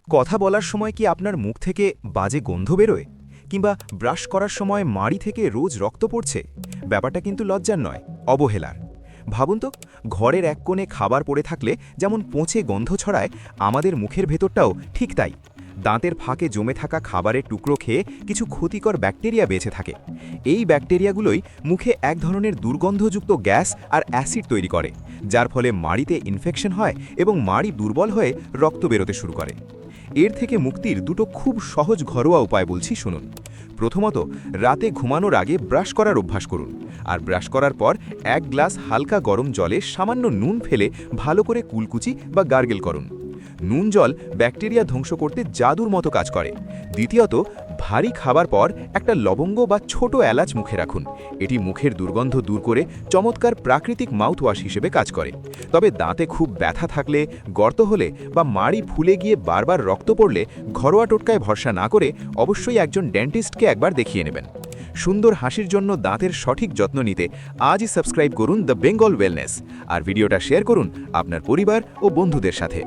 কথা বলার সময় কি আপনার মুখ থেকে বাজে গন্ধ বেরোয়, কিংবা ব্রাশ করার সময় মাড়ি থেকে রোজ রক্ত পড়ছে? ব্যাপারটা কিন্তু লজ্জার নয়, অবহেলার। ভাবুন তো, ঘরের এক কোণে খাবার পড়ে থাকলে যেমন পচে গন্ধ ছড়ায়, আমাদের মুখের ভেতরটাও ঠিক তাই। দাঁতের ফাঁকে জমে থাকা খাবারের টুকরো খেয়ে কিছু ক্ষতিকর ব্যাকটেরিয়া বেঁচে থাকে। এই ব্যাকটেরিয়াগুলোই মুখে এক ধরনের দুর্গন্ধযুক্ত গ্যাস আর অ্যাসিড তৈরি করে, যার ফলে মাড়িতে ইনফেকশন হয় এবং মাড়ি দুর্বল হয়ে রক্ত বেরোতে শুরু করে। এর থেকে মুক্তির দুটো খুব সহজ ঘরোয়া উপায় বলছি, শুনুন। প্রথমত, রাতে ঘুমানোর আগে ব্রাশ করার অভ্যাস করুন। আর ব্রাশ করার পর 1 গ্লাস হালকা গরম জলে সামান্য নুন ফেলে ভালো করে কুলকুচি বা গার্গেল করুন। নুন জল ব্যাকটেরিয়া ধ্বংস করতে জাদুর মতো কাজ করে। দ্বিতীয়ত, ভারী খাবার পর একটা লবঙ্গ বা ছোট এলাচ মুখে রাখুন। এটি মুখের দুর্গন্ধ দূর করে চমৎকার প্রাকৃতিক মাউথওয়াশ হিসেবে কাজ করে। তবে দাঁতে খুব ব্যথা থাকলে, গর্ত হলে বা মাড়ি ফুলে গিয়ে বারবার রক্ত পড়লে ঘরোয়া টোটকায় ভরসা না করে অবশ্যই একজন ডেন্টিস্টকে একবার দেখিয়ে নেবেন। সুন্দর হাসির জন্য দাঁতের সঠিক যত্ন নিতে আজই সাবস্ক্রাইব করুন দ্য বেঙ্গল ওয়েলনেস, আর ভিডিওটা শেয়ার করুন আপনার পরিবার ও বন্ধুদের সাথে।